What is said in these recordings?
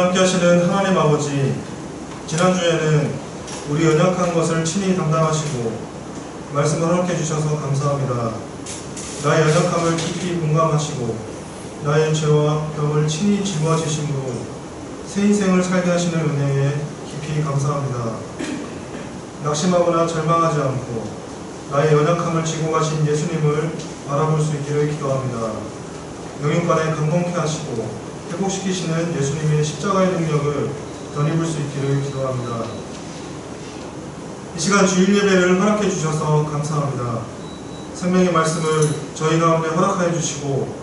함께 하시는 하나님 아버지, 지난주에는 우리 연약한 것을 친히 담당하시고 말씀을 허락해 주셔서 감사합니다. 나의 연약함을 깊이 공감하시고 나의 죄와 병을 친히 짊어지심으로 새 인생을 살게 하시는 은혜에 깊이 감사합니다. 낙심하거나 절망하지 않고 나의 연약함을 지고 가신 예수님을 바라볼 수 있기를 기도합니다. 영육간에 강건케 하시고 회복시키시는 예수님의 십자가의 능력을 덧입을 수 있기를 기도합니다. 이 시간 주일 예배를 허락해 주셔서 감사합니다. 생명의 말씀을 저희 가운데 허락하여 주시고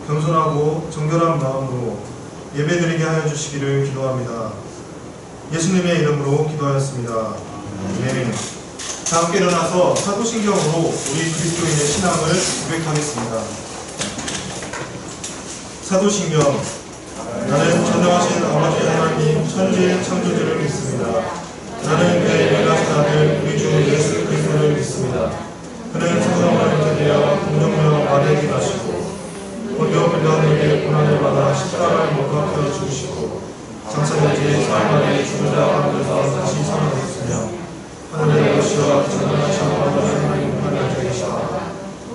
겸손하고 정결한 마음으로 예배드리게 하여 주시기를 기도합니다. 예수님의 이름으로 기도하였습니다. 네. 자, 함께 일어나서 사도신경으로 우리 그리스도인의 신앙을 고백하겠습니다. 사도신경. 나는 전능하신 아버지 하나님 천지의 창조주를 믿습니다. 나는 그의 유일하신 아들 우리 주 예수 그리스도를 믿습니다. 그는 성령을 받으려 공정령 마대에게 나시고 본디오 빌라도에게 고난을 받아 십자가를 못 박혀 죽으시고 장사되지 사흘 만에 죽은 자 가운데서 다시 살아나셨으며 하늘에 오시어 전능하신 아버지 하나님 편에 앉아 계시다.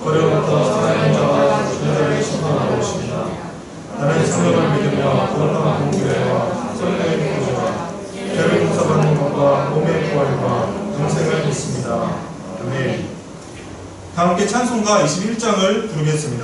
거리로부터 살아있는 자와 죽은 자를 심판하러 오십니다. 나는 성령을 믿으며 거룩한 공교회와 성령의 교제와 죄를 용서받는 것과 몸의 부활과 영생을 믿습니다. 아멘. 다 함께 찬송가 21장을 부르겠습니다.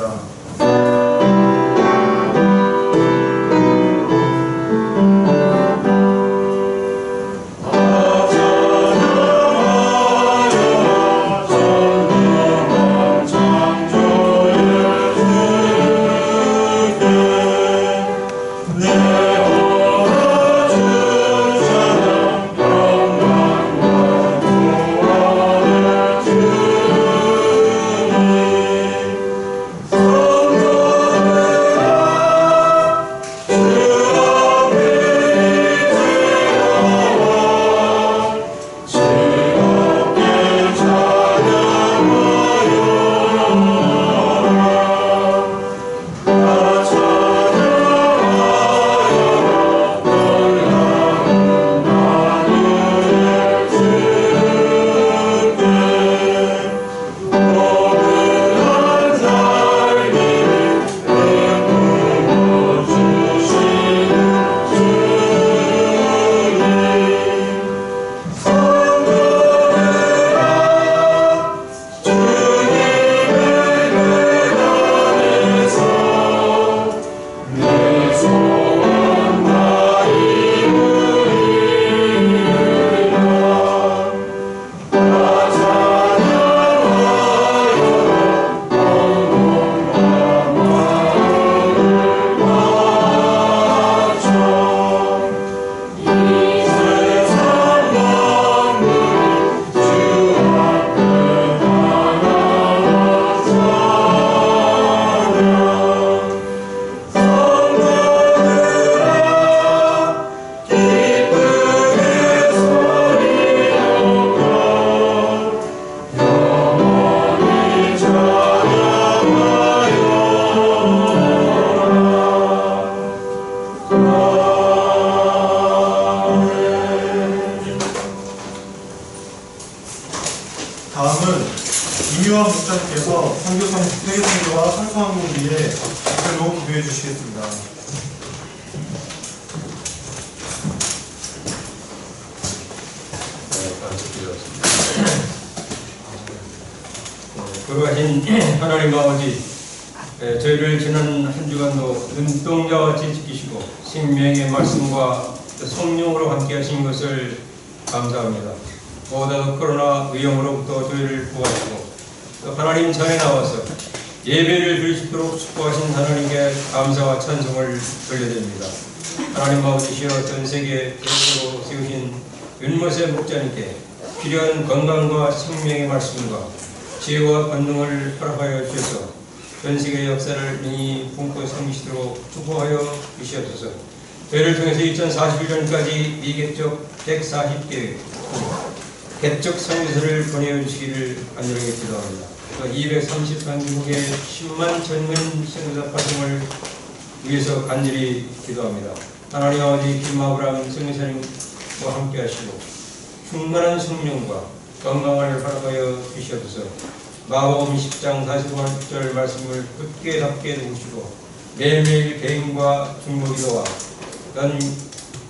다음은 이미화 목사님께서 세계선교와 산성한국 위에 댓글로 기도해 주시겠습니다. 거룩하신 하나님 아버지, 저희를 지난 한 주간도 눈동자와 같이 지키시고 생명의 말씀과 성령으로 함께 하신 것을 감사합니다. 무엇보다도 코로나 위험으로부터 저희를 구하시고 또 하나님 전에 나와서 예배를 드릴 수 있도록 축복하신 하나님께 감사와 찬송을 돌려드립니다. 하나님 아버지시여 전 세계 대표로 세우신 윤모세 목자님께 필요한 건강과 생명의 말씀과 지혜와 권능을 허락하여 주셔서 전 세계 역사를 능히 품고 섬기시도록 축복하여 주시옵소서. 저희를 통해서 2041년까지 미개척 140개 개척 선교사를 보내어 주시기를 간절하게 기도합니다. 또 233개국의 10만 전면 선교사 활동을 위해서 간절히 기도합니다. 하나님 아버지 김아브라함 성교사님과 함께 하시고 충만한 성령과 건강을 허락하여 주시옵소서. 마가복음 10장 45절 말씀을 굳게 닫게 두시고 매일매일 개인과 중보기도와 떤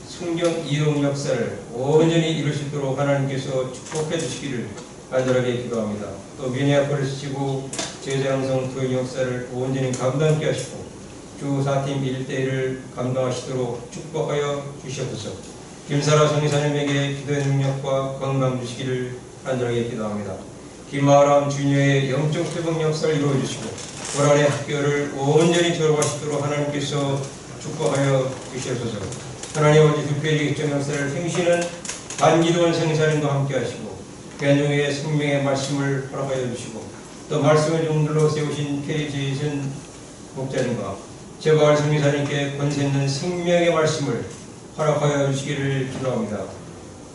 성경 이동 역사를 온전히 이룰 수 있도록 하나님께서 축복해 주시기를 간절하게 기도합니다. 또 미네아폴리스 지구 제자양성 교회 역사를 온전히 감당케 하시고 주 4팀 1대1을 감당하시도록 축복하여 주시옵소서. 김사라 성의사님에게 기도의 능력과 건강 주시기를 간절하게 기도합니다. 김아람 주니어의 영적 회복 역사를 이루어 주시고 고란의 학교를 온전히 졸업하시도록 하나님께서 축복하여 주시옵소서. 하나님 아버지 특별히 기점 역사를 행시는 반기도원 성의사님과 함께 하시고 귀한종의 생명의 말씀을 허락하여 주시고 또 말씀의 종들로 세우신 K.J.선 목자님과 제발 성의사님께 권세 있는 생명의 말씀을 허락하여 주시기를 기도합니다.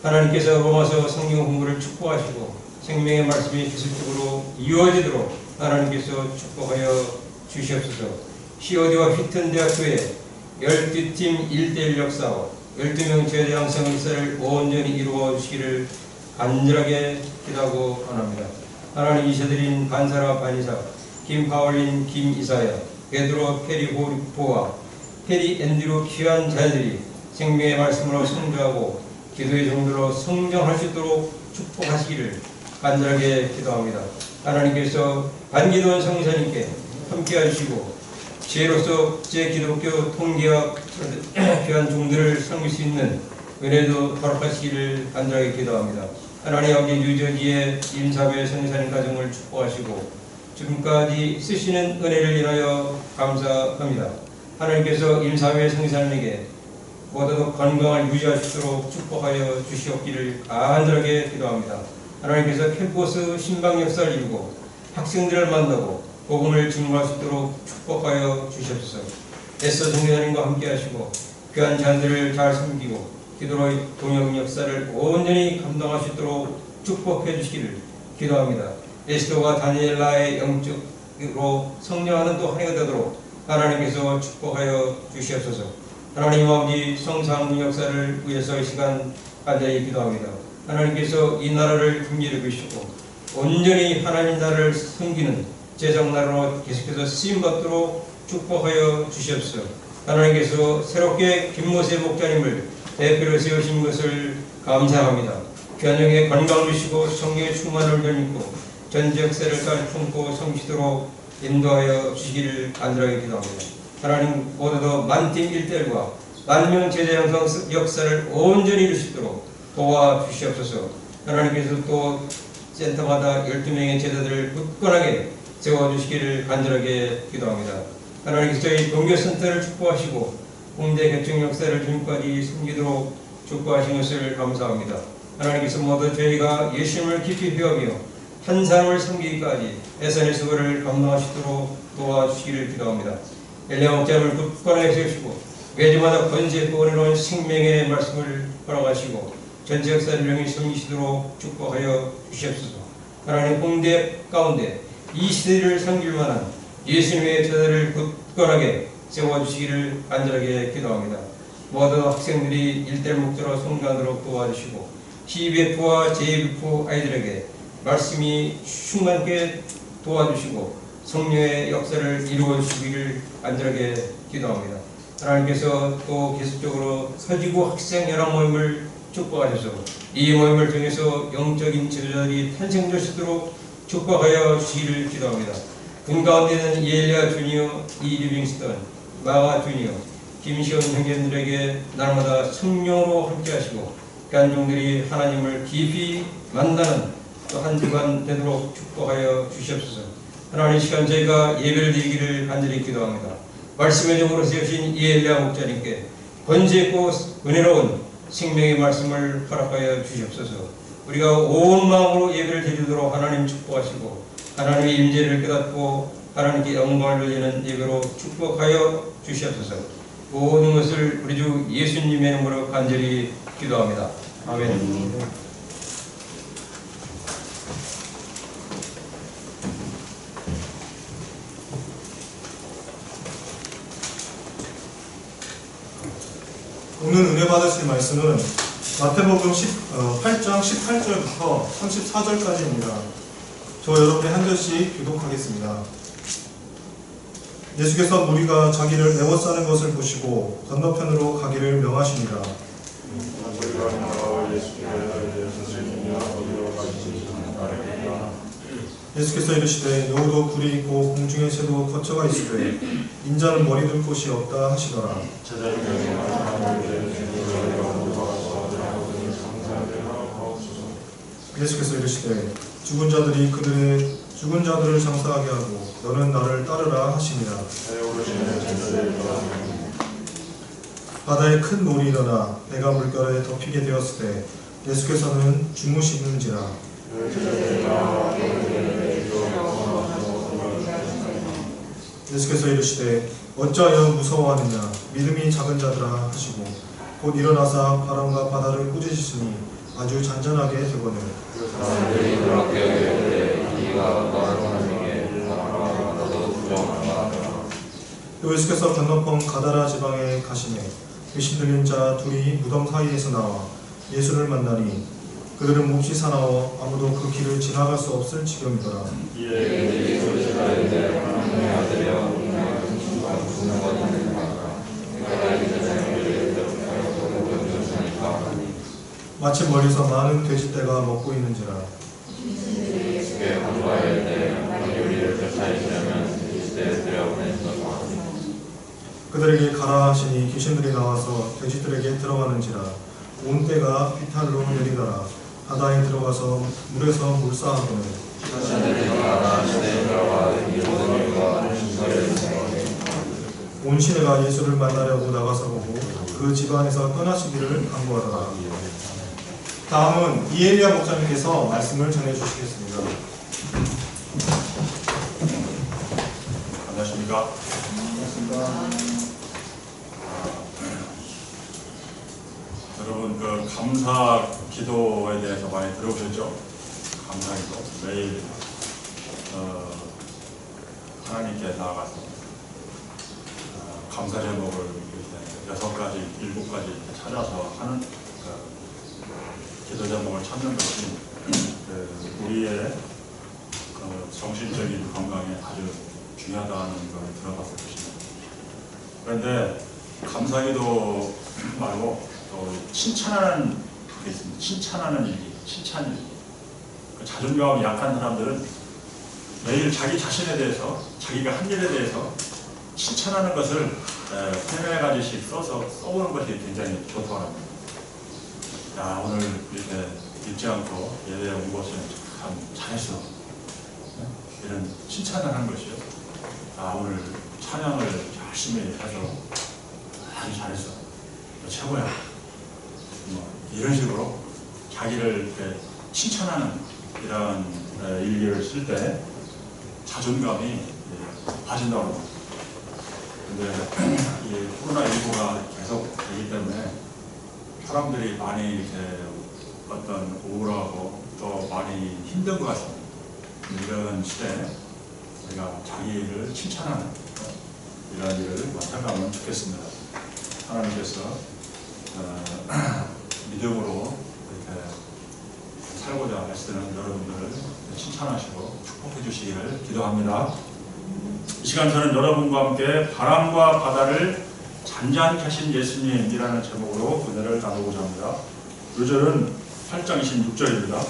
하나님께서 로마서 성경 공부를 축복하시고 생명의 말씀이 기술적으로 이루어지도록 하나님께서 축복하여 주시옵소서. COD와 휘튼 대학교의 12팀 1대1 역사와 12명 제자양성 역사를 온전히 이루어 주시기를 간절하게 기도하고 원합니다. 하나님 이셔드린 반사라 반이사, 김파울린 김이사야, 베드로 페리보와 페리 앤드루 귀한 자들이 생명의 말씀으로 성장하고 기도의 정도로 성장할 수 있도록 축복하시기를 간절하게 기도합니다. 하나님께서 반기도원 성사님께 함께 하시고 지혜로서 제 기독교 통계학 귀한 종들을 섬길 수 있는 은혜도 허락하시기를 간절하게 기도합니다. 하나님 아버지 뉴저지의 임사벨 성사님 가정을 축복하시고 지금까지 쓰시는 은혜를 인하여 감사합니다. 하나님께서 임사벨 성사님에게 보다도 건강을 유지하시도록 축복하여 주시옵기를 간절하게 기도합니다. 하나님께서 캠퍼스 신방 역사를 이루고 학생들을 만나고 복음을 증거할 수 있도록 축복하여 주시옵소서. 애써 성교사님과 함께 하시고 귀한 자들을 잘 섬기고 기도로의 동역 역사를 온전히 감당할 수 있도록 축복해 주시기를 기도합니다. 에스더와 다니엘라의 영적으로 성령하는 또 한 해가 되도록 하나님께서 축복하여 주시옵소서. 하나님 아버지 성상 역사를 위해서 이 시간 간절히 기도합니다. 하나님께서 이 나라를 긍휼히 여기시고 온전히 하나님 나라를 섬기는 제장나라로 계속해서 쓰임받도록 축복하여 주시옵소서. 하나님께서 새롭게 김모세 목자님을 대표로 세우신 것을 감사합니다. 귀한영의 건강 주시고 성령의 충만을 견입고 전지 역사를 잘 품고 성시도록 인도하여 주시기를 간절하게 기도합니다. 하나님 보다도 만팀 1대1과 만명 제자 양성 역사를 온전히 이룰 수 있도록 도와주시옵소서. 하나님께서 또 센터마다 12명의 제자들을 굳건하게 세워주시기를 간절하게 기도합니다. 하나님께서 저희 동교센터를 축복하시고 홍대 개척 역사를 지금까지 섬기도록 축복하신 것을 감사합니다. 하나님께서 모두 저희가 예수님을 깊이 배우며 한 사람을 섬기기까지 애선의 수고를 감당하시도록 도와주시기를 기도합니다. 엘리야 목자를 굳건하게 세우시고 매주마다 권세 구원으로 생명의 말씀을 허락하시고 전체 역사를 명히 섬기시도록 축복하여 주시옵소서. 하나님 홍대 가운데 이 시대를 섬길 만한 예수님의 제자를 굳건하게 세워주시기를 간절하게 기도합니다. 모든 학생들이 일대일 목자로 성장하도록 도와주시고 CBF와 JBF 아이들에게 말씀이 충만하게 도와주시고 성령의 역사를 이루어 주시기를 간절하게 기도합니다. 하나님께서 또 계속적으로 서지구 학생 연합 모임을 축복하셔서 이 모임을 통해서 영적인 지도자들이 탄생될 수 있도록 축복하여 주시기를 기도합니다. 군 가운데는 이엘리아 주니어, 이 리빙스턴, 마가 주니어, 김시원 형제들에게 날마다 성령으로 함께하시고 귀한 종들이 하나님을 깊이 만나는 또 한 주간 되도록 축복하여 주시옵소서. 하나님 시간 저희가 예배를 드리기를 간절히 기도합니다. 말씀의 종으로 세우신 이엘리아 목자님께 권세 있고 은혜로운 생명의 말씀을 허락하여 주시옵소서. 우리가 온 마음으로 예배를 드리도록 하나님 축복하시고 하나님의 임재를 깨닫고 하나님께 영광을 돌리는 예배로 축복하여 주시옵소서. 모든 것을 우리 주 예수님의 이름으로 간절히 기도합니다. 아멘. 오늘 은혜 받으실 말씀은 마태복음 8장 18절부터 34절까지입니다. 저 여러분의 한 절씩 교독하겠습니다. 예수께서 무리가 자기를 애워싸는 것을 보시고 건너편으로 가기를 명하시니라. 예수께서 이르시되 여우도 굴이 있고 공중의 새도 거처가 있으되 인자는 머리 둘 곳이 없다 하시더라. 예수께서 이르시되 죽은 자들을 장사하게 하고 너는 나를 따르라 하시니라. 바다에 큰 물이 일어나 배가 물결에 덮이게 되었을 때 예수께서는 주무시는지라. 예수께서 이르시되 어찌하여 무서워하느냐 믿음이 작은 자들아 하시고 곧 일어나사 바람과 바다를 꾸짖으시니 아주 잔잔하게 되거늘. 또 예수께서 건너편 가다라 지방에 가시매 귀신 들린 자 둘이 무덤 사이에서 나와 예수를 만나니 그들은 몹시 사나워 아무도 그 길을 지나갈 수 없을 지경이더라. 마침 멀리서 많은 돼지떼가 먹고 있는지라. 그들에게 가라 하시니 귀신들이 나와서 돼지들에게 들어가는지라. 온 떼가 비탈로 내리더라. 바다에 들어가서 물에서 물사하거늘. 온 시내가 예수를 만나려고 나가서 보고 그 집안에서 떠나시기를 간구하더라. 다음은 이엘리야 목사님께서 말씀을 전해주시겠습니다. 안녕하십니까? 여러분 그 감사 기도에 대해서 많이 들어보셨죠? 감사 기도 매일 하나님께 나아가서 감사 제목을 6가지, 7가지 찾아서 하는 기도 제목을 찾는 것이 우리의 정신적인 건강에 아주 중요하다는 걸 들어봤을 것입니다. 그런데 감사기도 말고 또 칭찬하는 게 있습니다. 칭찬하는 일기, 칭찬 일기. 그 자존감이 약한 사람들은 매일 자기 자신에 대해서, 자기가 한 일에 대해서 칭찬하는 것을 3-4가지씩 써보는 것이 굉장히 좋다고 합니다. 야, 오늘 이렇게 잊지 않고 예배에 온 것은 참 잘했어. 이런 칭찬을 하는 것이요. 아, 오늘 찬양을 열심히 해서 아주 잘했어. 너 최고야. 이런 식으로 자기를 이렇게 칭찬하는 이런 일기를 쓸 때 자존감이 빠진다고 합니다. 근데 이 코로나19가 계속 되기 때문에 사람들이 많이 이렇게 어떤 우울하고 또 많이 힘든 것 같습니다. 이런 시대에 우리가 자기를 칭찬하는 이런 일을 맡아가면 좋겠습니다. 하나님께서 믿음으로 이렇게 살고자 애쓰는 여러분들을 칭찬하시고 축복해 주시기를 기도합니다. 이 시간 저는 여러분과 함께 바람과 바다를 잔잔케 하신 예수님이라는 제목으로 은혜를 나누고자 합니다. 이 절은 8장 26절입니다.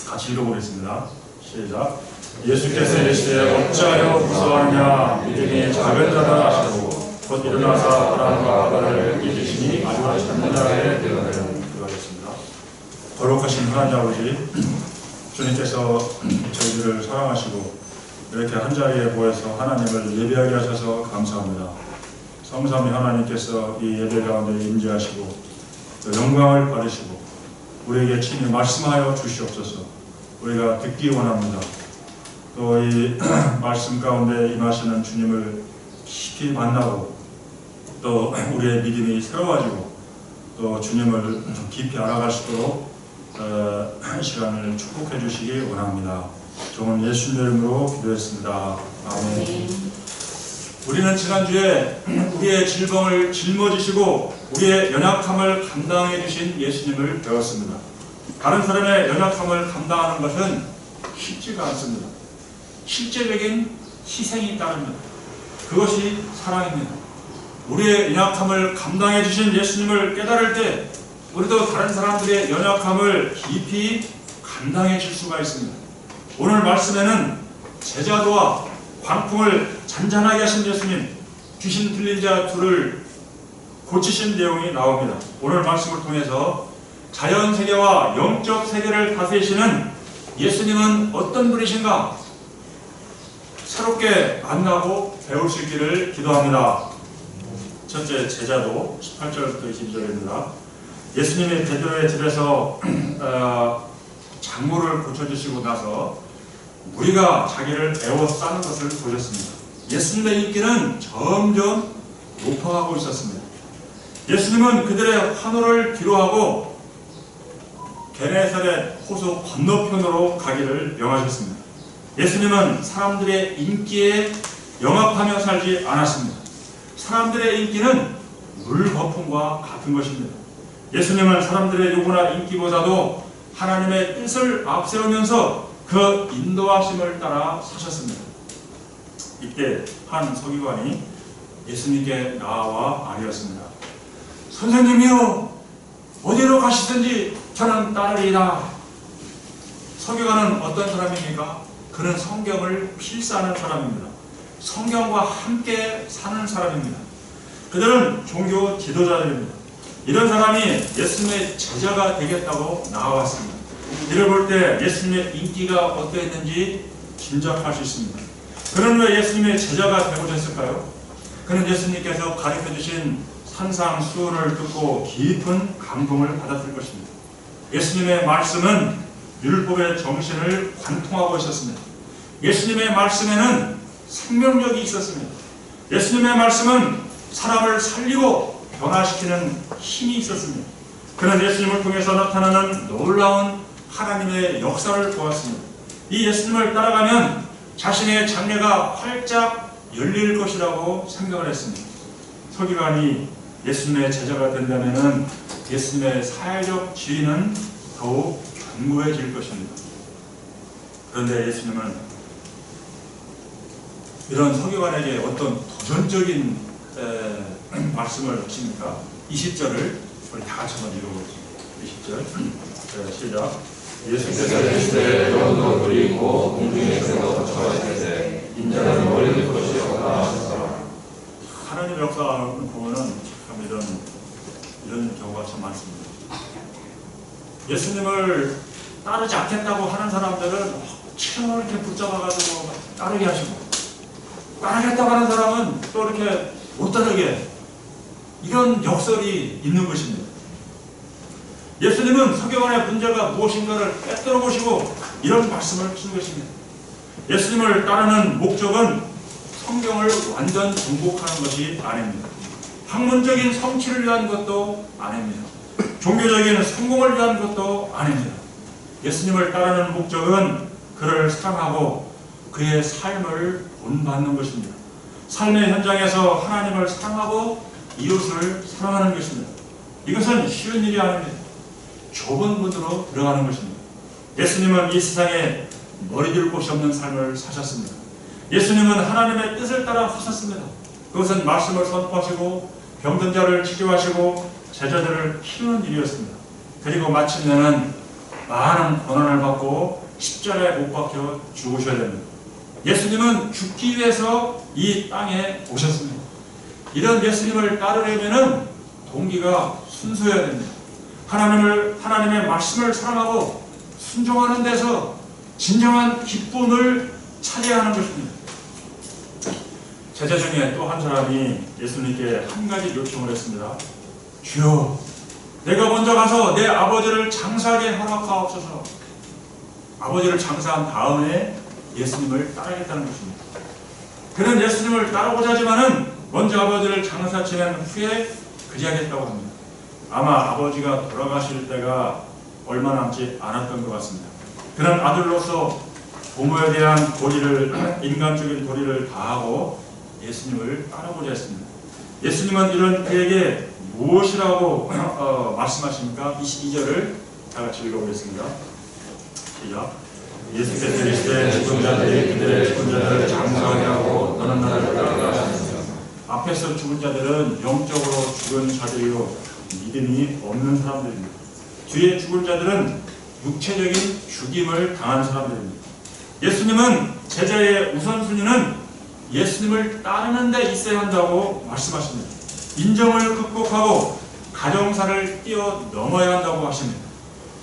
같이 읽어보겠습니다. 시작. 예수께서 이르시되 어찌하여 무서워하느냐 믿음이 작은 자라 하시고 곧 일어나사 바람과 바다를 이기시니 아주 잔잔하게 되거늘. 기도하겠습니다. 거룩하신 하나님 아버지, 주님께서 저희들을 사랑하시고 이렇게 한자리에 모여서 하나님을 예배하게 하셔서 감사합니다. 성삼위 하나님께서 이 예배 가운데 임재하시고 또 영광을 받으시고 우리에게 친히 말씀하여 주시옵소서. 우리가 듣기 원합니다. 또 이 말씀 가운데 임하시는 주님을 깊이 만나고 또 우리의 믿음이 새로워지고 또 주님을 깊이 알아갈 수 있도록 시간을 축복해 주시기 원합니다. 종은 예수님 이름으로 기도했습니다. 아멘. 우리는 지난주에 우리의 질병을 짊어지시고 우리의 연약함을 감당해 주신 예수님을 배웠습니다. 다른 사람의 연약함을 감당하는 것은 쉽지가 않습니다. 실제적인 희생이 따릅니다. 그것이 사랑입니다. 우리의 연약함을 감당해 주신 예수님을 깨달을 때 우리도 다른 사람들의 연약함을 깊이 감당해 줄 수가 있습니다. 오늘 말씀에는 제자도와 광풍을 잔잔하게 하신 예수님, 귀신 들린 자 둘을 고치신 내용이 나옵니다. 오늘 말씀을 통해서 자연 세계와 영적 세계를 다스리시는 예수님은 어떤 분이신가 새롭게 만나고 배울 수 있기를 기도합니다. 첫째, 제자도 18절부터 22절입니다. 예수님이 베드로의 집에서 장모를 고쳐주시고 나서 무리가 자기를 애워싸는 것을 보셨습니다. 예수님의 인기는 점점 높아가고 있었습니다. 예수님은 그들의 환호를 뒤로하고 게네사렛 호수 건너편으로 가기를 명하셨습니다. 예수님은 사람들의 인기에 영합하며 살지 않았습니다. 사람들의 인기는 물거품과 같은 것입니다. 예수님은 사람들의 요구나 인기보다도 하나님의 뜻을 앞세우면서 그 인도하심을 따라 사셨습니다. 이때 한 서기관이 예수님께 나와 말이었습니다. 선생님이요, 어디로 가시든지 저는 따르리이다. 서기관은 어떤 사람입니까? 그는 성경을 필사하는 사람입니다. 성경과 함께 사는 사람입니다. 그들은 종교 지도자들입니다. 이런 사람이 예수님의 제자가 되겠다고 나와왔습니다. 이를 볼 때 예수님의 인기가 어떠했는지 짐작할 수 있습니다. 그는 왜 예수님의 제자가 되고자 했을까요? 그는 예수님께서 가르쳐 주신 산상수훈을 듣고 깊은 감동을 받았을 것입니다. 예수님의 말씀은 율법의 정신을 관통하고 있었습니다. 예수님의 말씀에는 생명력이 있었습니다. 예수님의 말씀은 사람을 살리고 변화시키는 힘이 있었습니다. 그는 예수님을 통해서 나타나는 놀라운 하나님의 역사를 보았습니다. 이 예수님을 따라가면 자신의 장래가 활짝 열릴 것이라고 생각을 했습니다. 서기관이 예수님의 제자가 된다면 예수님의 사회적 지위는 더욱 견고해질 것입니다. 그런데 예수님은 이런 서기관에게 어떤 도전적인 말씀을 하십니까? 20절을 우리 다 같이 한번 읽어보겠습니다. 20절 시작. 예수께서 이르시되 너도 그리고 공중에서 거처하시되 인자는 머리를 것이 없다 하셨더라. 하나님의 역사를 보면은 참 이런 경우가 참 많습니다. 예수님을 따르지 않겠다고 하는 사람들은 억지로 이렇게 붙잡아가지고 따르게 하시고, 따르겠다고 하는 사람은 또 이렇게 못 따르게, 이런 역설이 있는 것입니다. 예수님은 서기관의 문제가 무엇인가를 꿰뚫어 보시고 이런 말씀을 하신 것입니다. 예수님을 따르는 목적은 성경을 완전 정복하는 것이 아닙니다. 학문적인 성취를 위한 것도 아닙니다. 종교적인 성공을 위한 것도 아닙니다. 예수님을 따르는 목적은 그를 사랑하고 그의 삶을 본받는 것입니다. 삶의 현장에서 하나님을 사랑하고 이웃을 사랑하는 것입니다. 이것은 쉬운 일이 아닙니다. 좁은 문으로 들어가는 것입니다. 예수님은 이 세상에 머리둘 곳이 없는 삶을 사셨습니다. 예수님은 하나님의 뜻을 따라 사셨습니다. 그것은 말씀을 선포하시고 병든 자를 치료하시고 제자들을 키우는 일이었습니다. 그리고 마침내는 많은 고난을 받고 십자가에 못 박혀 죽으셔야 됩니다. 예수님은 죽기 위해서 이 땅에 오셨습니다. 이런 예수님을 따르려면 동기가 순수해야 됩니다. 하나님의 말씀을 사랑하고 순종하는 데서 진정한 기쁨을 찾아야 하는 것입니다. 제자 중에 또 한 사람이 예수님께 한 가지 요청을 했습니다. 주여, 내가 먼저 가서 내 아버지를 장사하게 허락하옵소서. 아버지를 장사한 다음에 예수님을 따르겠다는 것입니다. 그는 예수님을 따르고자 하지만은 먼저 아버지를 장사 지낸 후에 그리하겠다고 합니다. 아마 아버지가 돌아가실 때가 얼마 남지 않았던 것 같습니다. 그는 아들로서 부모에 대한 도리를, 인간적인 도리를 다하고 예수님을 따라보자 했습니다. 예수님은 이런 그에게 무엇이라고 말씀하십니까? 22절을 다 같이 읽어보겠습니다. 시작. 예수께서 이르시되 죽은 자들이 그들의 죽은 자들을 장사하게 하고 너는 나를 따르라 하시니라. 앞에서 죽은 자들은 영적으로 죽은 자들이요 믿음이 없는 사람들입니다. 뒤에 죽은 자들은 육체적인 죽임을 당한 사람들입니다. 예수님은 제자의 우선순위는 예수님을 따르는 데 있어야 한다고 말씀하십니다. 인정을 극복하고 가정사를 뛰어넘어야 한다고 하십니다.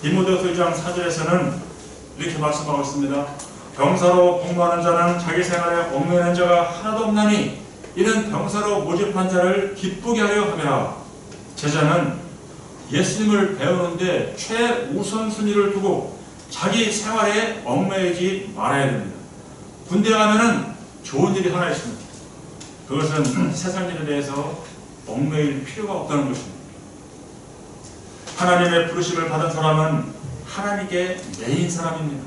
디모데후서 1장 4절에서는 이렇게 말씀하고 있습니다. 병사로 복무하는 자는 자기 생활에 얽매이는 자가 하나도 없나니 이는 병사로 모집한 자를 기쁘게 하려 함이라. 제자는 예수님을 배우는데 최우선순위를 두고 자기 생활에 얽매이지 말아야 됩니다. 군대 가면은 좋은 일이 하나 있습니다. 그것은 세상 일에 대해서 얽매일 필요가 없다는 것입니다. 하나님의 부르심을 받은 사람은 하나님께 매인 사람입니다.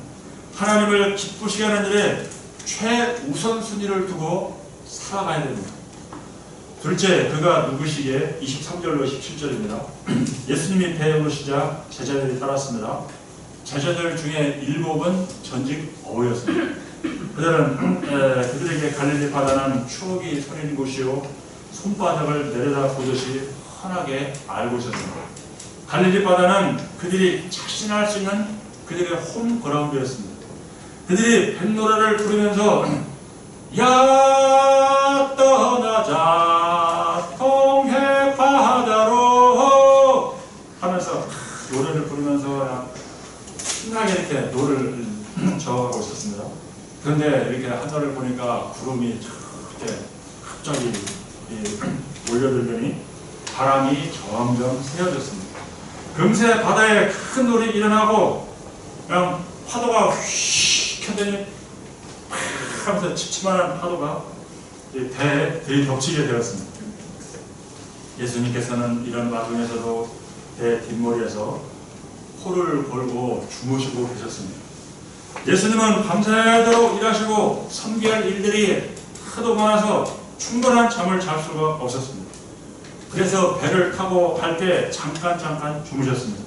하나님을 기쁘시게 하는 일에 최우선순위를 두고 살아가야 됩니다. 둘째, 그가 누구시기에 23절로 17절입니다. 예수님이 배에 오르시자 제자들이 따랐습니다. 제자들 중에 7은 전직 어부였습니다. 그들에게 갈릴리 바다는 추억이 서린 곳이요 손바닥을 내려다 보듯이 환하게 알고 있었습니다. 갈릴리 바다는 그들이 자신할 수 있는 그들의 홈그라운드였습니다. 그들이 뱃노래를 부르면서 야 떠나자 동해 바다로 하면서 노래를 부르면서 신나게 이렇게 노래를 저어가고 있었습니다. 그런데 이렇게 하늘을 보니까 구름이 이렇게 갑자기 몰려들더니 바람이 점점 세어졌습니다. 금세 바다에 큰 놀이 일어나고 그냥 파도가 휙 하더니 팍 하면서 칩치만한 파도가 배에 들이덮치게 되었습니다. 예수님께서는 이런 와중에서도 배 뒷머리에서 호를 걸고 주무시고 계셨습니다. 예수님은 밤새도록 일하시고 섬겨야 할 일들이 하도 많아서 충분한 잠을 잘 수가 없었습니다. 그래서 배를 타고 갈 때 잠깐 주무셨습니다.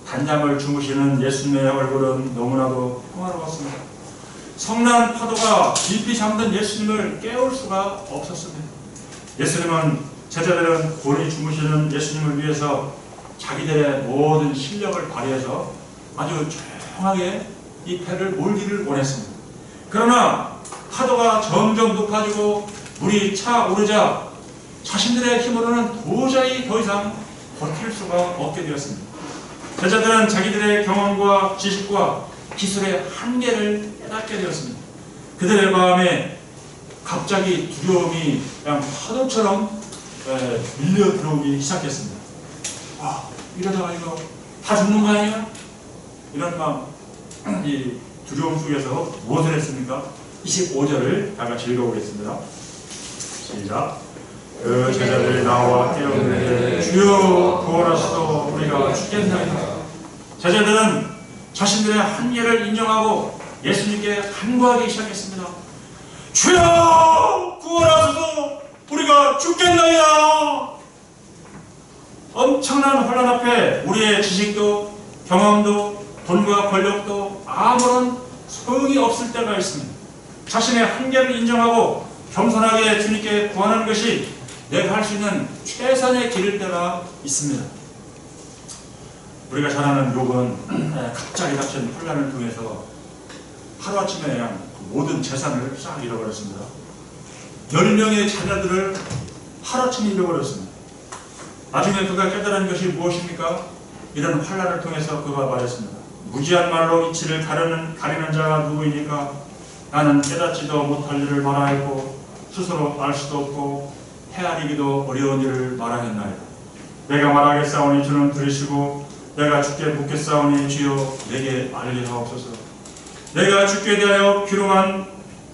단잠을 주무시는 예수님의 얼굴은 너무나도 평화로웠습니다. 성난 파도가 깊이 잠든 예수님을 깨울 수가 없었습니다. 예수님은 제자들은 곤히 주무시는 예수님을 위해서 자기들의 모든 실력을 발휘해서 아주 조용하게 이 배를 몰기를 원했습니다. 그러나 파도가 점점 높아지고 물이 차오르자 자신들의 힘으로는 도저히 더 이상 버틸 수가 없게 되었습니다. 제자들은 자기들의 경험과 지식과 기술의 한계를 깨닫게 되었습니다. 그들의 마음에 갑자기 두려움이 그냥 파도처럼 밀려 들어오기 시작했습니다. 와, 이러다가 이거 다 죽는 거 아니야? 이런 마음, 이 두려움 속에서 무엇을 했습니까? 25절을 다 같이 읽어보겠습니다. 시작. 그 제자들이 나와 깨우는데 주여 구원하시도 우리가 죽겠나이다. 제자들은 자신들의 한계를 인정하고 예수님께 간구하기 시작했습니다. 주여 구원하소서 우리가 죽겠나이다. 엄청난 혼란 앞에 우리의 지식도 경험도 돈과 권력도 아무런 소용이 없을 때가 있습니다. 자신의 한계를 인정하고 겸손하게 주님께 구하는 것이 내가 할 수 있는 최선의 길일 때가 있습니다. 우리가 잘 아는 욥은 갑자기 닥친 혼란을 통해서 하루아침에 그냥 모든 재산을 싹 잃어버렸습니다. 10명의 자녀들을 하루아침에 잃어버렸습니다. 나중에 그가 깨달은 것이 무엇입니까? 이런 환란을 통해서 그가 말했습니다. 무지한 말로 이치를 가리는 자가 누구이니까? 나는 깨닫지도 못할 일을 말하였고 스스로 알 수도 없고 헤아리기도 어려운 일을 말하였나이다. 내가 말하겠사오니 주는 들으시고 내가 주께 묻겠사오니 주여 내게 알게 하옵소서. 내가 주께 대하여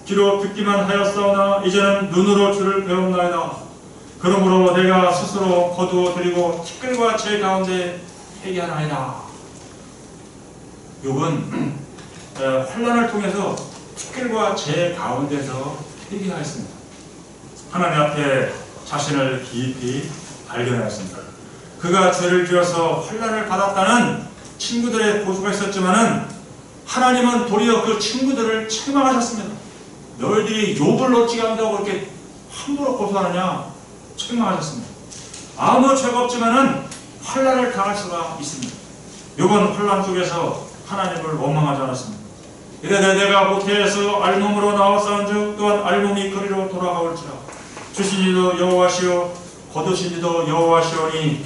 귀로 듣기만 하였사오나 이제는 눈으로 주를 배웠나이다. 그러므로 내가 스스로 거두어 드리고 티끌과 제 가운데 회개하나이다. 욥은 환란을 통해서 티끌과 제 가운데서 회개하였습니다. 하나님 앞에 자신을 깊이 발견하였습니다. 그가 죄를 지어서 환난을 받았다는 친구들의 고소가 있었지만은 하나님은 도리어 그 친구들을 책망하셨습니다. 너희들이 욥을 어찌게 한다고 그렇게 함부로 고소하느냐 책망하셨습니다. 아무 죄가 없지만은 환난을 당할 수가 있습니다. 욥은 환난 속에서 하나님을 원망하지 않았습니다. 이르되 내가 모태에서 알몸으로 나왔사온즉 또한 알몸이 그리로 돌아가올지라. 주신 이도 여호와시오 거두신 이도 여호와시오니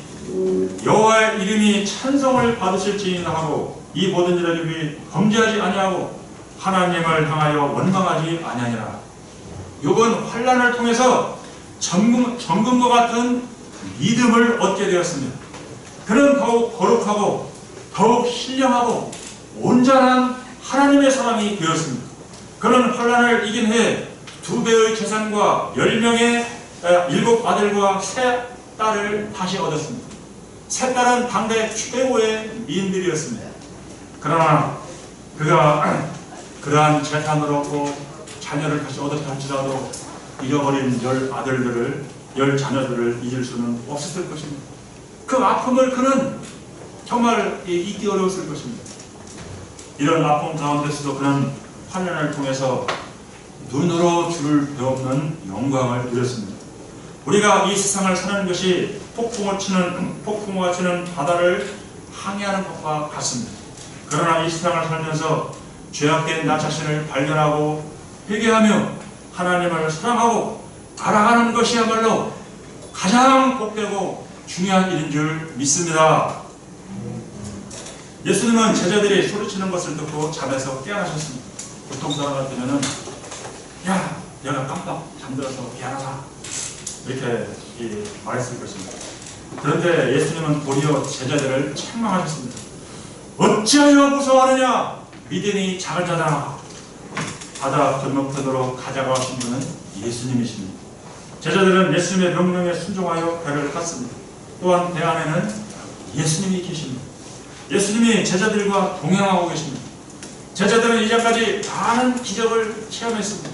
여호와의 이름이 찬송을 받으실지니라 하고 이 모든 일을 범죄하지 아니하고 하나님을 향하여 원망하지 아니하니라. 욥은 환난을 통해서 정금과 같은 믿음을 얻게 되었습니다. 그는 더욱 거룩하고 더욱 신령하고 온전한 하나님의 사람이 되었습니다. 그는 환난을 이긴 후에 2배의 재산과 10명의 7 아들과 3 딸을 다시 얻었습니다. 3 딸은 당대 최고의 미인들이었습니다. 그러나 그가 그러한 재산을 얻고 자녀를 다시 얻었다 할지라도 잃어버린 10 아들들을 10 자녀들을 잊을 수는 없었을 것입니다. 그 아픔을 그는 정말 잊기 어려웠을 것입니다. 이런 아픔 가운데서도 그는 환난을 통해서 눈으로 주를 배우는 영광을 누렸습니다. 우리가 이 세상을 사는 것이 폭풍우가 치는 바다를 항해하는 것과 같습니다. 그러나 이 세상을 살면서 죄악된 나 자신을 발견하고 회개하며 하나님을 사랑하고 알아가는 것이야말로 가장 복되고 중요한 일인 줄 믿습니다. 예수님은 제자들이 소리치는 것을 듣고 잠에서 깨어나셨습니다. 보통 사람 같으면은 야 내가 깜빡 잠들어서 미안하다 이렇게 말했을 것입니다. 그런데 예수님은 도리어 제자들을 책망하셨습니다. 어찌하여 무서워하느냐 믿음이 작은 자들아. 바다 건너편으로 가져가신 분은 예수님이십니다. 제자들은 예수님의 명령에 순종하여 배를 탔습니다. 또한 배 안에는 예수님이 계십니다. 예수님이 제자들과 동행하고 계십니다. 제자들은 이제까지 많은 기적을 체험했습니다.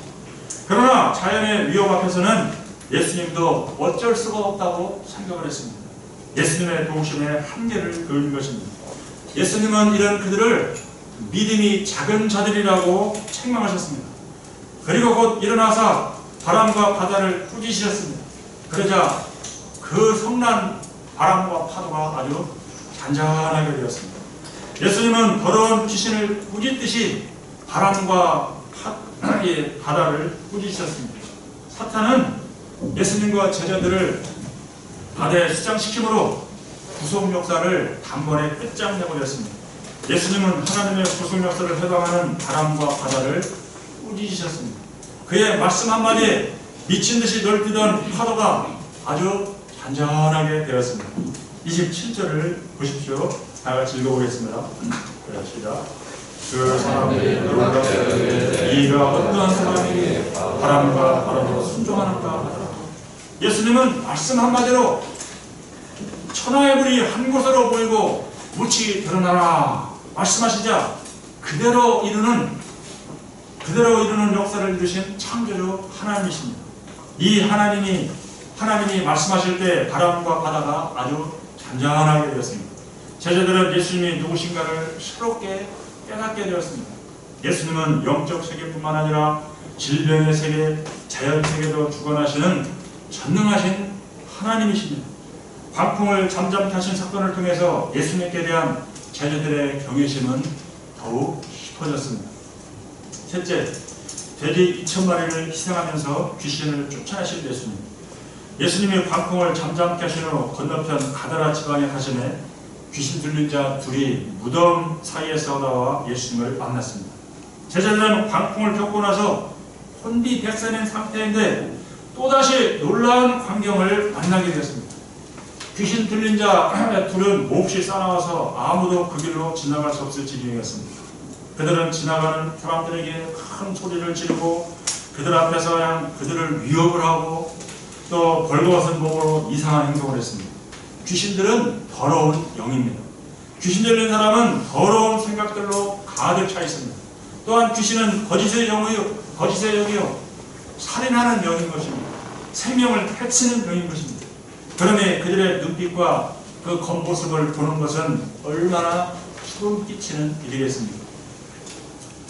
그러나 자연의 위험 앞에서는 예수님도 어쩔 수가 없다고 생각을 했습니다. 예수님의 도우심의 한계를 그은 것입니다. 예수님은 이런 그들을 믿음이 작은 자들이라고 책망하셨습니다. 그리고 곧 일어나사 바람과 바다를 꾸짖으셨습니다. 그러자 그 성난 바람과 파도가 아주 잔잔하게 되었습니다. 예수님은 더러운 귀신을 꾸짖듯이 바람과 바다를 꾸짖으셨습니다. 사탄은 예수님과 제자들을 바다에 수장시킴으로 구속 역사를 단번에 끝장내버렸습니다. 예수님은 하나님의 구속 역사를 해방하는 바람과 바다를 꾸짖으셨습니다. 그의 말씀 한마디에 미친 듯이 널뛰던 파도가 아주 잔잔하게 되었습니다. 27절을 보십시오. 다 같이 읽어보겠습니다. 시작. 그 사람들이 놀랍게 이가 어떠한 사람이 바람과 바람으로 순종하는가 하더라. 예수님은 말씀 한마디로 천하의 불이 한 곳으로 보이고 묻히 드러나라 말씀하시자 그대로 이루는 역사를 이루신 창조주 하나님이십니다. 이 하나님이 말씀하실 때 바람과 바다가 아주 잔잔하게 되었습니다. 제자들은 예수님이 누구신가를 새롭게 깨닫게 되었습니다. 예수님은 영적 세계뿐만 아니라 질병의 세계, 자연 세계도 주관하시는 전능하신 하나님이십니다. 광풍을 잠잠케 하신 사건을 통해서 예수님께 대한 제자들의 경외심은 더욱 깊어졌습니다. 셋째, 돼지 2000마리를 희생하면서 귀신을 쫓아내신 예수님. 예수님이 광풍을 잠잠케 하신 후 건너편 가다라 지방에 가시매 귀신 들린 자 둘이 무덤 사이에서 나와 예수님을 만났습니다. 제자들은 광풍을 겪고 나서 혼비백산인 상태인데 또다시 놀라운 광경을 만나게 되었습니다. 귀신 들린 자 둘은 몹시 싸나워서 아무도 그 길로 지나갈 수 없을 지경이었습니다. 그들은 지나가는 사람들에게 큰 소리를 지르고 그들 앞에서 그냥 그들을 위협을 하고 또 벌거벗은 몸으로 이상한 행동을 했습니다. 귀신들은 더러운 영입니다. 귀신 들린 사람은 더러운 생각들로 가득 차 있습니다. 또한 귀신은 거짓의 영이요 살인하는 영인 것입니다. 생명을 해치는 병인 것입니다. 그러니 그들의 눈빛과 그 겉모습을 보는 것은 얼마나 소름 끼치는 일이겠습니까?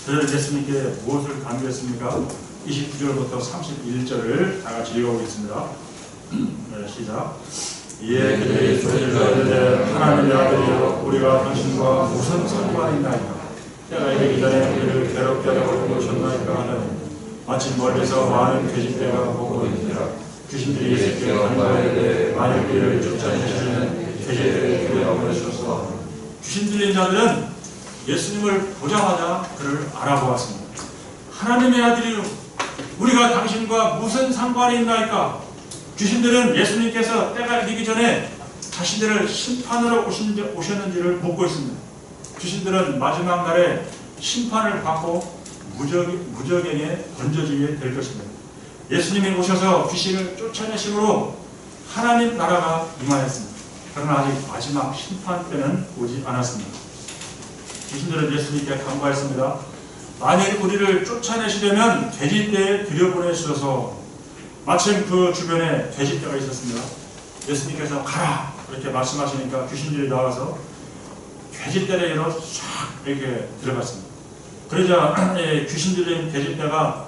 그들 예수님께 무엇을 강조했습니까? 29절부터 31절을 다 같이 읽어보겠습니다. 네, 시작. 이에 그들이 저희가 이르되 하나님의 아들이여 우리가 당신과 무슨 상관이 있나이까? 때가 이르기 전에 우리를 괴롭게 하려고 오셨나이까 하더니 마침 멀리서 많은 돼지떼가 보고 있니라. 귀신들이 예수께 간구하되 만일 우리를 쫓아내시는 돼지떼를 교회하고 보내주소서. 귀신 들린 자들은 예수님을 보자마자 그를 알아보았습니다. 하나님의 아들이요 우리가 당신과 무슨 상관이 있나이까? 귀신들은 예수님께서 때가 이르기 전에 자신들을 심판으로 오셨는지를 묻고 있습니다. 귀신들은 마지막 날에 심판을 받고 무저갱에 던져지게 될 것입니다. 예수님이 오셔서 귀신을 쫓아내심으로 하나님 나라가 임하였습니다. 그러나 아직 마지막 심판 때는 오지 않았습니다. 귀신들은 예수님께 간구하였습니다. 만일 우리를 쫓아내시려면 돼지떼에 들여보내주셔서 마침 그 주변에 돼지떼가 있었습니다. 예수님께서 가라 이렇게 말씀하시니까 귀신들이 나와서 돼지떼에로 쫙 이렇게 들어갔습니다. 그러자 귀신 들린 돼지떼가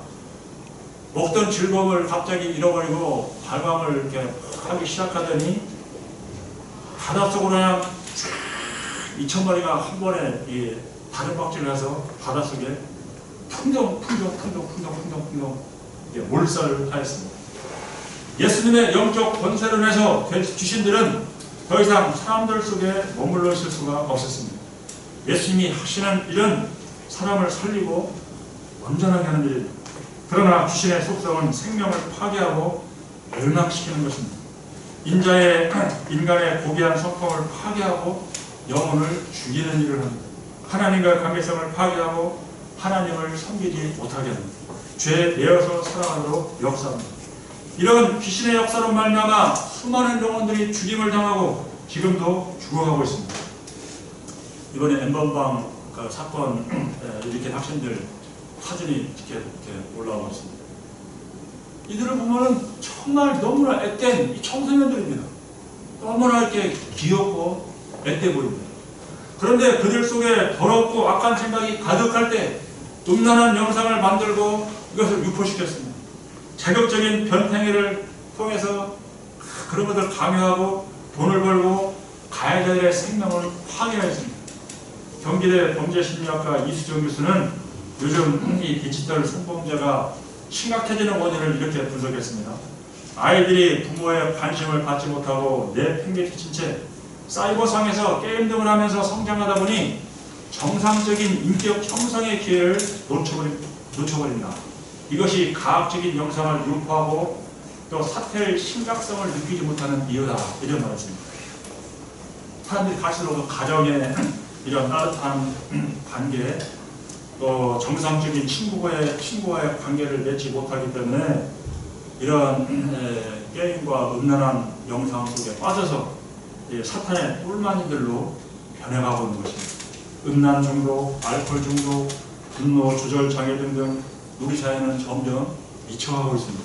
먹던 즐거움을 갑자기 잃어버리고 발광을 이렇게 하기 시작하더니 바닷속으로 그냥 쫙 2,000마리가 한 번에 다른 박질을 해서 바닷속에 풍덩 몰살을 하였습니다. 예수님의 영적 권세로 인해서 귀신들은 더 이상 사람들 속에 머물러 있을 수가 없었습니다. 예수님이 하시는 일은 사람을 살리고 온전하게 하는 일입니다. 그러나 귀신의 속성은 생명을 파괴하고 멸망시키는 것입니다. 인간의 고귀한 성품을 파괴하고 영혼을 죽이는 일을 합니다. 하나님과의 관계성을 파괴하고 하나님을 섬기지 못하게 합니다. 죄에 내어서 살아가도록 역사합니다. 이런 귀신의 역사로 말미암아 수많은 영혼들이 죽임을 당하고 지금도 죽어가고 있습니다. 이번에 엠번방 사건 이렇게 학생들 사진이 이렇게 올라오고 있습니다. 이들을 보면은 정말 너무나 앳된 이 청소년들입니다. 너무나 이렇게 귀엽고 앳돼 보입니다. 그런데 그들 속에 더럽고 악한 생각이 가득할 때 음란한 영상을 만들고 이것을 유포시켰습니다. 자극적인 변태행위를 통해서 그런 것을 강요하고 돈을 벌고 가해자들의 생명을 파괴했습니다. 경기대 범죄심리학과 이수정 교수는 요즘 이 디지털 성범죄가 심각해지는 원인을 이렇게 분석했습니다. 아이들이 부모의 관심을 받지 못하고 내팽개친 채 사이버상에서 게임 등을 하면서 성장하다 보니 정상적인 인격 형성의 기회를 놓쳐버린다. 이것이 가학적인 영상을 유포하고 또 사태의 심각성을 느끼지 못하는 이유다. 이런 말했습니다. 사람들이 갈수록 가정의 이런 따뜻한 관계 또 정상적인 친구와의 관계를 맺지 못하기 때문에 이런 게임과 음란한 영상 속에 빠져서 사탄의 꿀마니들로 변해가고 있는 것입니다. 음란 중독, 알코올 중독, 분노 조절 장애 등등 우리 사회는 점점 미쳐가고 있습니다.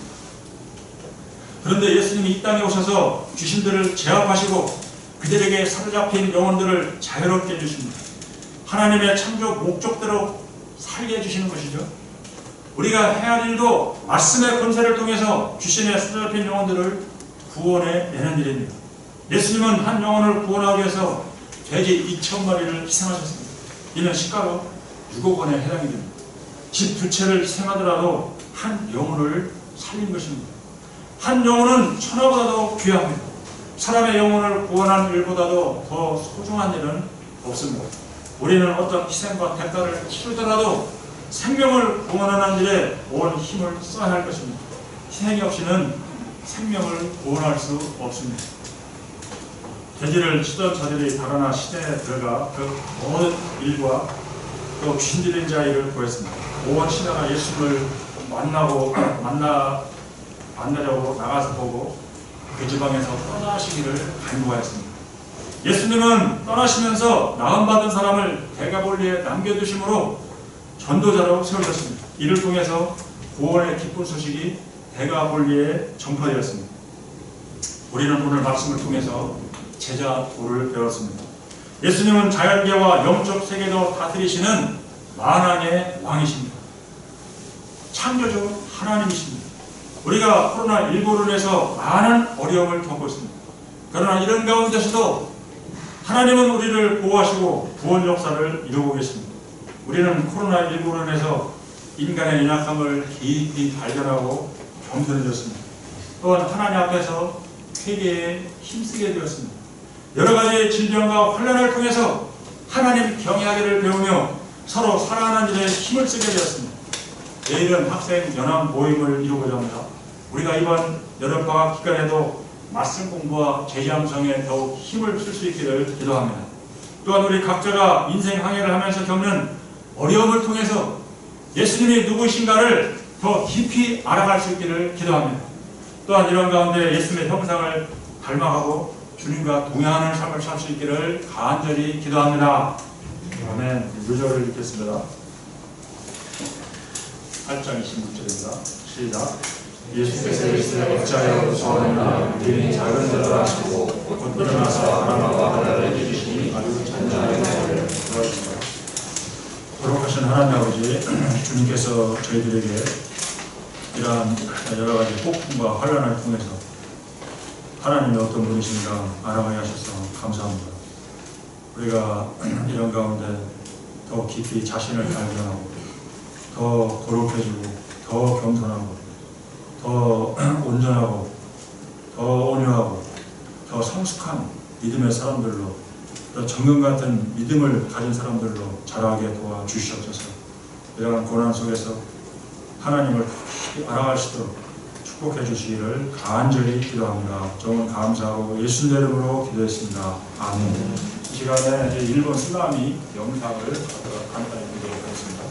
그런데 예수님이 이 땅에 오셔서 귀신들을 제압하시고 그들에게 사로잡힌 영혼들을 자유롭게 해주십니다. 하나님의 창조 목적대로 살게 해주시는 것이죠. 우리가 해야 할 일도 말씀의 권세를 통해서 귀신에 사로잡힌 영혼들을 구원해내는 일입니다. 예수님은 한 영혼을 구원하기 위해서 돼지 2,000마리를 희생하셨습니다. 이는 시가로 6억 원에 해당이 됩니다. 집 2채를 희생하더라도 한 영혼을 살린 것입니다. 한 영혼은 천하보다도 귀합니다. 사람의 영혼을 구원하는 일보다도 더 소중한 일은 없습니다. 우리는 어떤 희생과 대가를 치르더라도 생명을 구원하는 일에 온 힘을 써야 할 것입니다. 희생이 없이는 생명을 구원할 수 없습니다. 돼지를 치던 자들이 달아나 시내에 들어가 그 모든 일과 또 귀신 들린 자를 구했습니다. 온 시내가 예수를 만나려고 나가서 보고 그 지방에서 떠나시기를 간구하였습니다. 예수님은 떠나시면서 나음받은 사람을 대가볼리에 남겨두심으로 전도자로 세우셨습니다. 이를 통해서 구원의 기쁜 소식이 대가볼리에 전파되었습니다. 우리는 오늘 말씀을 통해서 제자 도를 배웠습니다. 예수님은 자연계와 영적 세계도 다스리시는 만왕의 왕이십니다. 창조주 하나님이십니다. 우리가 코로나19로 인해서 많은 어려움을 겪고 있습니다. 그러나 이런 가운데서도 하나님은 우리를 보호하시고 구원 역사를 이루고 계십니다. 우리는 코로나19로 인해서 인간의 연약함을 깊이 발견하고 겸손해졌습니다. 또한 하나님 앞에서 회개에 힘쓰게 되었습니다. 여러 가지 질병과 환난을 통해서 하나님 경외하기를 배우며 서로 사랑하는 일에 힘을 쓰게 되었습니다. 내일은 학생 연합 모임을 이루고자 합니다. 우리가 이번 여름방학 기간에도 말씀 공부와 제자함성에 더욱 힘을 쓸 수 있기를 기도합니다. 또한 우리 각자가 인생 항해를 하면서 겪는 어려움을 통해서 예수님이 누구신가를 더 깊이 알아갈 수 있기를 기도합니다. 또한 이런 가운데 예수님의 형상을 닮아가고 주님과 동행하는 삶을 살 수 있기를 간절히 기도합니다. 아멘. 유절을 읽겠습니다. 8장 26절입니다. 시작. 예수께서 이스라엘 어찌하여 소원하나 우리는 작은 자를 하시고 곧 일어나서 바람과 바다를 이기시니 아주 잔잔하게 도와주시라. 거룩하신 하나님 아버지, 주님께서 저희들에게 이러한 여러 가지 폭풍과 환난을 통해서 하나님이 어떤 분이신가 알아가게 하셔서 감사합니다. 우리가 이런 가운데 더 깊이 자신을 발견하고 더 거룩해지고 더 겸손하고 더 온전하고 더 온유하고 더 성숙한 믿음의 사람들로 또 정금 같은 믿음을 가진 사람들로 자라게 도와주시옵소서. 이러한 고난 속에서 하나님을 알아갈 수 있도록 축복해 주시기를 간절히 기도합니다. 정말 감사하고 예수님 이름으로 기도했습니다. 아멘. 이 시간에 이제 일본 쓰나미 영상을 간단히 보도록 하겠습니다.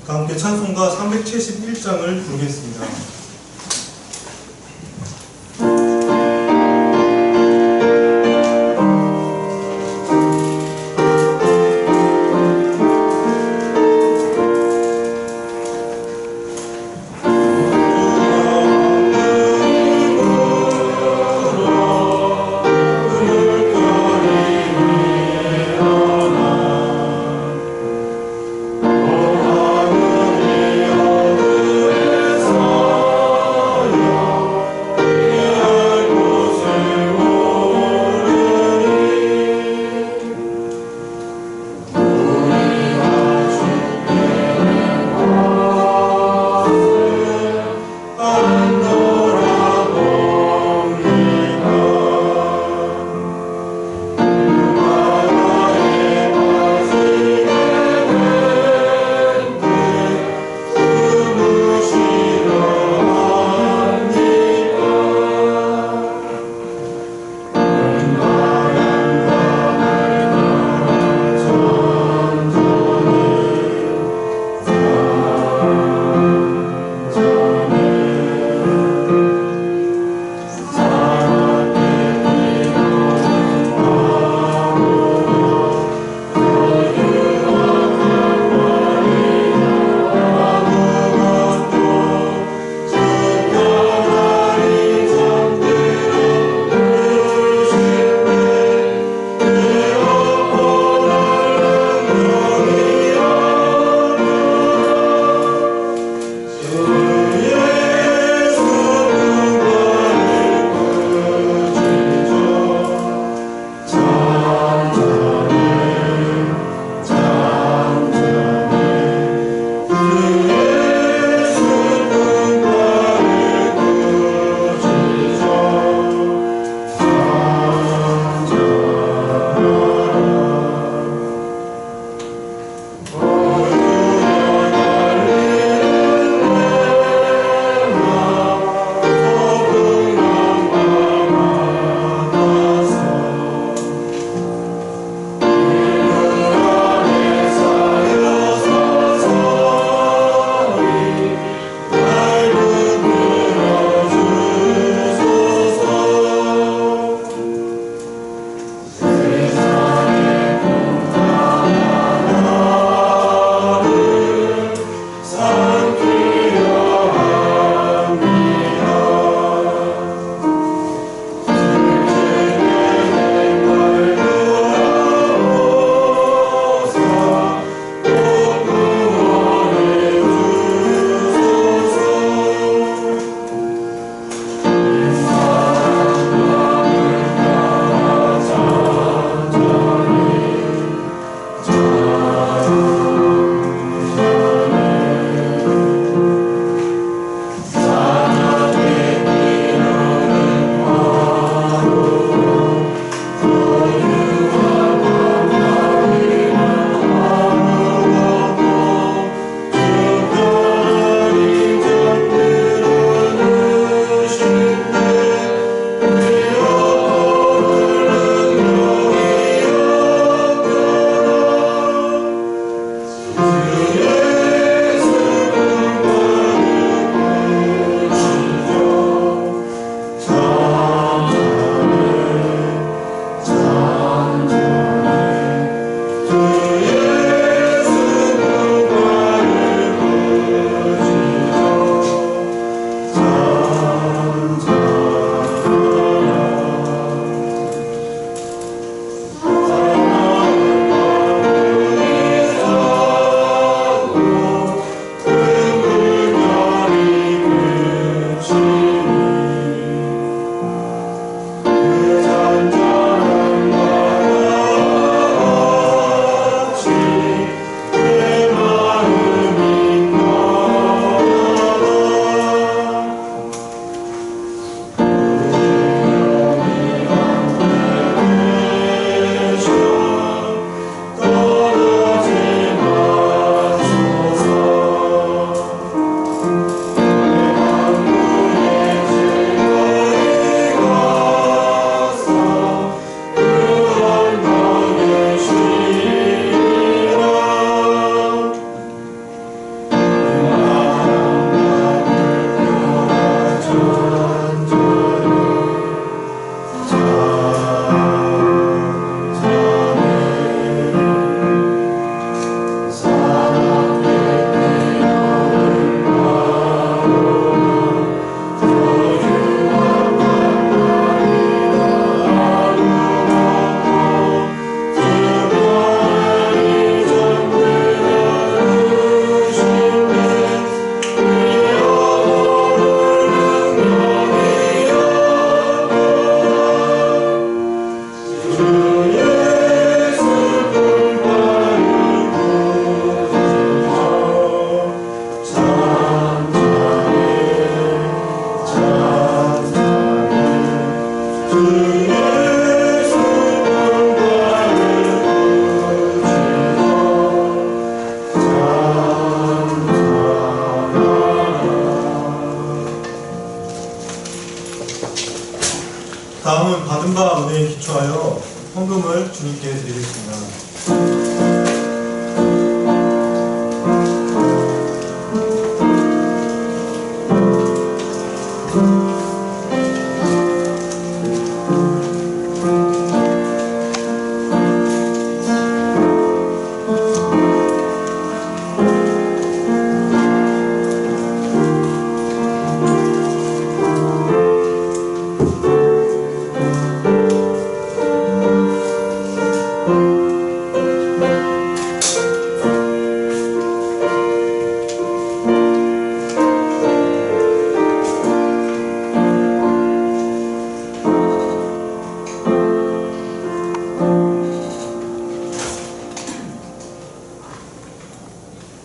다 함께 찬송가 371장을 부르겠습니다. 오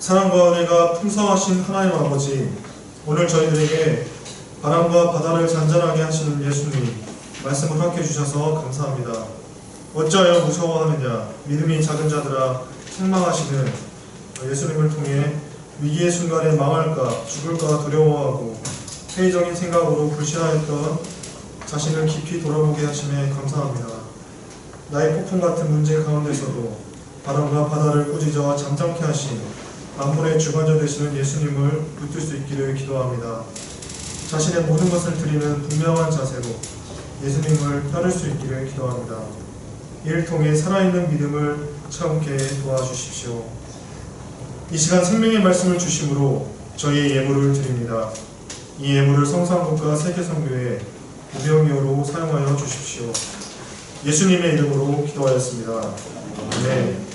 사랑과 은혜가 풍성하신 하나님 아버지, 오늘 저희들에게 바람과 바다를 잔잔하게 하시는 예수님 말씀을 허락해 주셔서 감사합니다. 어찌하여 무서워하느냐, 믿음이 작은 자들아 책망하시는 예수님을 통해 위기의 순간에 망할까 죽을까 두려워하고 회의적인 생각으로 불신하였던 자신을 깊이 돌아보게 하심에 감사합니다. 나의 폭풍 같은 문제 가운데서도 바람과 바다를 꾸짖어 잠잠케 하신 만물의 주관자 되시는 예수님을 붙들 수 있기를 기도합니다. 자신의 모든 것을 드리는 분명한 자세로 예수님을 따를 수 있기를 기도합니다. 이를 통해 살아있는 믿음을 참게 도와주십시오. 이 시간 생명의 말씀을 주심으로 저희의 예물을 드립니다. 이 예물을 성산국과 세계선교회 우병이어로 사용하여 주십시오. 예수님의 이름으로 기도하였습니다. 네.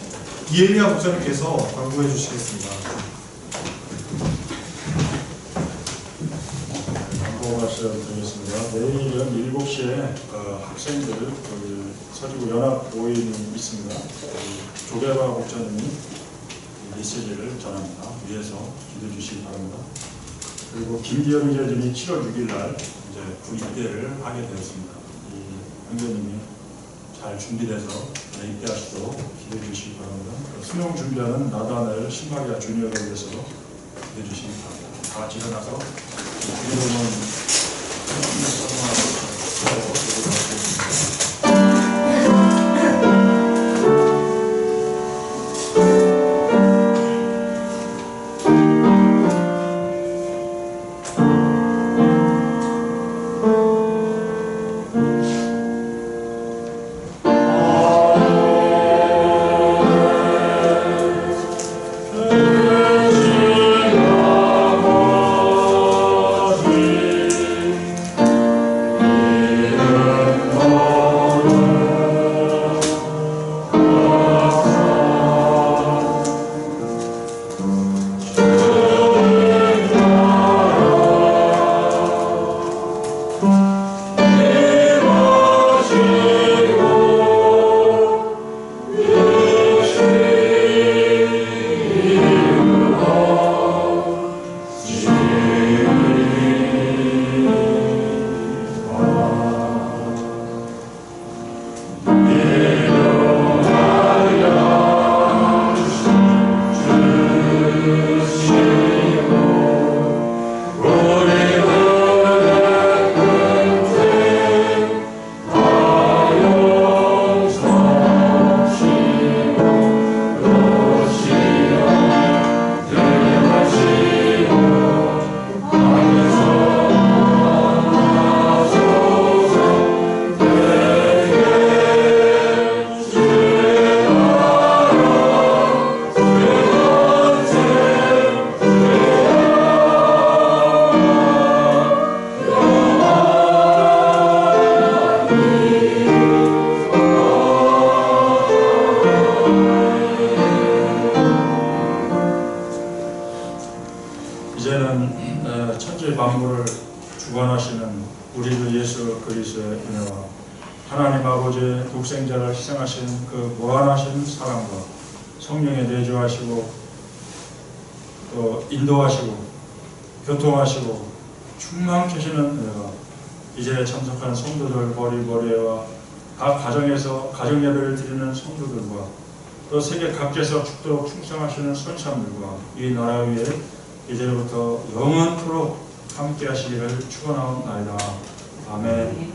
이엘리야 목사님께서 광고해 주시겠습니다. 광고 말씀드리겠습니다. 내일은 7시에 학생들 서지구 연합 모임이 있습니다. 조계바 목사님이 메시지를 전합니다. 위에서 기도해 주시기 바랍니다. 그리고 김기현 의장님이 7월 6일 날 이제 부입대를 하게 되었습니다. 이 형제님이 잘 준비돼서 입대하시도록 기도해 주시기 바랍니다. 수능 준비하는 나다넬 신마리아 주니어를 위해서도 기도해 주시기 바랍니다. 다 같이 일어나서 기도는 이제는 천지 만물을 주관하시는 우리 주 예수 그리스도의 은혜와 하나님 아버지의 독생자를 희생하신 그 무한하신 사랑과 성령의 내주하시고 또 인도하시고 교통하시고 충만케 하시는 은혜가 이제 참석한 성도들 보리보리와 각 가정에서 가정 예배를 드리는 성도들과 또 세계 각지에서 죽도록 충성하시는 선사들과 이 나라 위에 이제부터 영원토록 함께 하시기를 축원하옵나이다. 아멘.